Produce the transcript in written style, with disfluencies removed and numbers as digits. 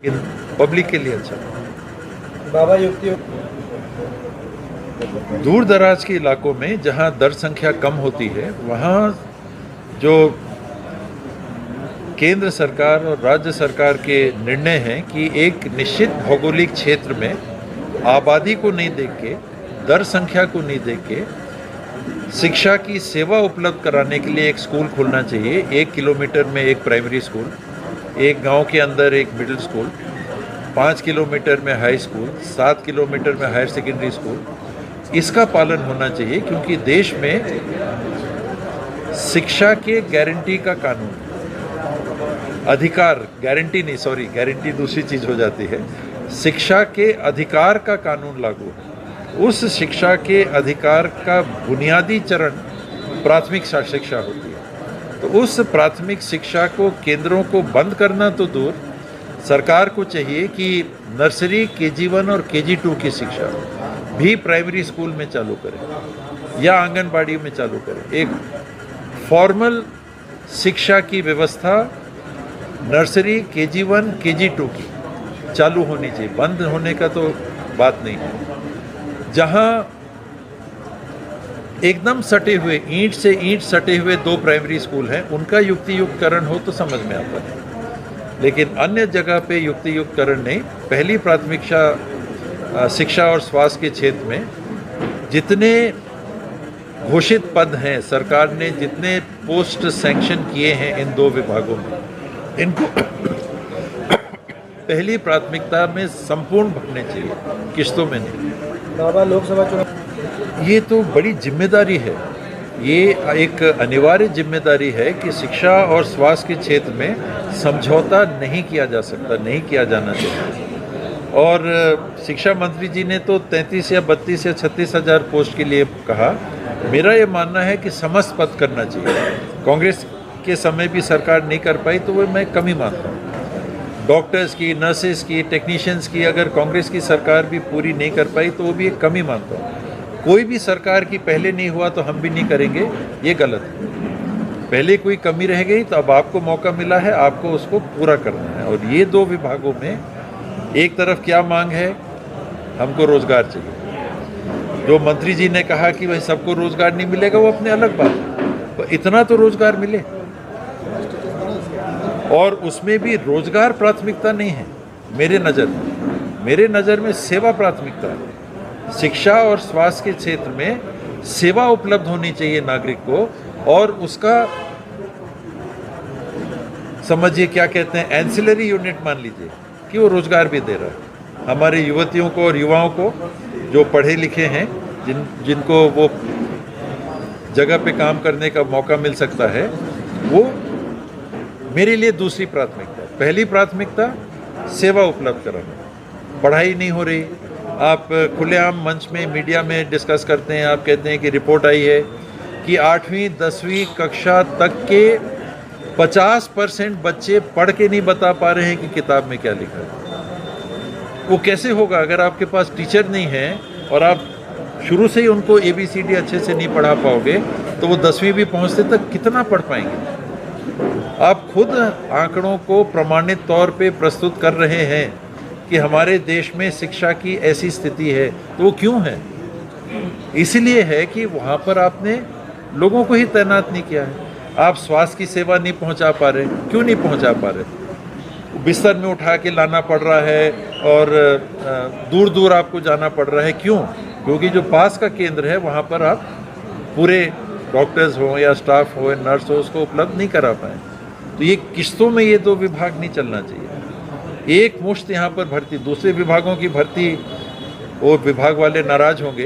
लेकिन पब्लिक के लिए अच्छा। बाबा युक्ति दूर दराज के इलाकों में जहां दर संख्या कम होती है वहां जो केंद्र सरकार और राज्य सरकार के निर्णय हैं कि एक निश्चित भौगोलिक क्षेत्र में आबादी को नहीं देख के, दर संख्या को नहीं देख के शिक्षा की सेवा उपलब्ध कराने के लिए एक स्कूल खोलना चाहिए। 1 किलोमीटर में एक प्राइमरी स्कूल, एक गांव के अंदर एक मिडिल स्कूल, 5 किलोमीटर में हाई स्कूल, 7 किलोमीटर में हायर सेकेंडरी स्कूल, इसका पालन होना चाहिए। क्योंकि देश में शिक्षा के गारंटी का कानून, अधिकार, गारंटी नहीं, सॉरी, गारंटी दूसरी चीज़ हो जाती है, शिक्षा के अधिकार का कानून लागू है। उस शिक्षा के अधिकार का बुनियादी चरण प्राथमिक शिक्षा होती है। तो उस प्राथमिक शिक्षा को, केंद्रों को बंद करना तो दूर, सरकार को चाहिए कि नर्सरी, KG1 और KG2 की शिक्षा भी प्राइमरी स्कूल में चालू करें या आंगनबाड़ी में चालू करें। एक फॉर्मल शिक्षा की व्यवस्था नर्सरी, KG1, KG2 की चालू होनी चाहिए। बंद होने का तो बात नहीं है। जहां एकदम सटे हुए, ईंट से ईंट सटे हुए 2 प्राइमरी स्कूल हैं, उनका युक्ति युक्तकरण हो तो समझ में आता है, लेकिन अन्य जगह पे युक्ति युक्तकरण नहीं। पहली प्राथमिक शिक्षा और स्वास्थ्य के क्षेत्र में जितने घोषित पद हैं, सरकार ने जितने पोस्ट सैंक्शन किए हैं इन 2 विभागों में, इनको पहली प्राथमिकता में संपूर्ण भरने चाहिए, किस्तों में नहीं। बाबा लोकसभा चुनाव, ये तो बड़ी जिम्मेदारी है, ये एक अनिवार्य जिम्मेदारी है कि शिक्षा और स्वास्थ्य के क्षेत्र में समझौता नहीं किया जा सकता, नहीं किया जाना चाहिए। और शिक्षा मंत्री जी ने तो 33 या 32 या 36 हज़ार पोस्ट के लिए कहा। मेरा ये मानना है कि समस्त पद करना चाहिए। कांग्रेस के समय भी सरकार नहीं कर पाई तो वो मैं कमी मानता हूँ। डॉक्टर्स की, नर्सेस की, टेक्नीशियंस की अगर कांग्रेस की सरकार भी पूरी नहीं कर पाई तो वो भी एक कमी मानता हूँ। कोई भी सरकार की पहले नहीं हुआ तो हम भी नहीं करेंगे, ये गलत है। पहले कोई कमी रह गई तो अब आपको मौका मिला है, आपको उसको पूरा करना है। और ये 2 विभागों में एक तरफ क्या मांग है, हमको रोजगार चाहिए। जो मंत्री जी ने कहा कि भाई सबको रोजगार नहीं मिलेगा, वो अपने अलग बात है, तो इतना तो रोजगार मिले। और उसमें भी रोजगार प्राथमिकता नहीं है मेरे नज़र में सेवा प्राथमिकता है। शिक्षा और स्वास्थ्य के क्षेत्र में सेवा उपलब्ध होनी चाहिए नागरिक को, और उसका समझिए क्या कहते हैं, एंसिलरी यूनिट मान लीजिए कि वो रोजगार भी दे रहा है हमारे युवतियों को और युवाओं को जो पढ़े लिखे हैं, जिनको वो जगह पे काम करने का मौका मिल सकता है। वो मेरे लिए दूसरी प्राथमिकता। पहली प्राथमिकता सेवा उपलब्ध कराना। पढ़ाई नहीं हो रही, आप खुलेआम मंच में, मीडिया में डिस्कस करते हैं, आप कहते हैं कि रिपोर्ट आई है कि 8वीं 10वीं कक्षा तक के 50% बच्चे पढ़ के नहीं बता पा रहे हैं कि किताब में क्या लिखा है। वो कैसे होगा अगर आपके पास टीचर नहीं है और आप शुरू से ही उनको ABCD अच्छे से नहीं पढ़ा पाओगे, तो वो 10वीं भी पहुंचते तक कितना पढ़ पाएंगे। आप खुद आंकड़ों को प्रमाणित तौर पे प्रस्तुत कर रहे हैं कि हमारे देश में शिक्षा की ऐसी स्थिति है, तो वो क्यों है? इसलिए है कि वहाँ पर आपने लोगों को ही तैनात नहीं किया है। आप स्वास्थ्य की सेवा नहीं पहुँचा पा रहे। क्यों नहीं पहुँचा पा रहे? बिस्तर में उठा के लाना पड़ रहा है और दूर दूर आपको जाना पड़ रहा है। क्यों? क्योंकि जो पास का केंद्र है वहाँ पर आप पूरे डॉक्टर्स हो या स्टाफ हो या नर्स हो, उसको उपलब्ध नहीं करा पाए। तो ये किस्तों में ये 2 विभाग नहीं चलना चाहिए। एक मुश्त यहाँ पर भर्ती, दूसरे विभागों की भर्ती, वो विभाग वाले नाराज होंगे।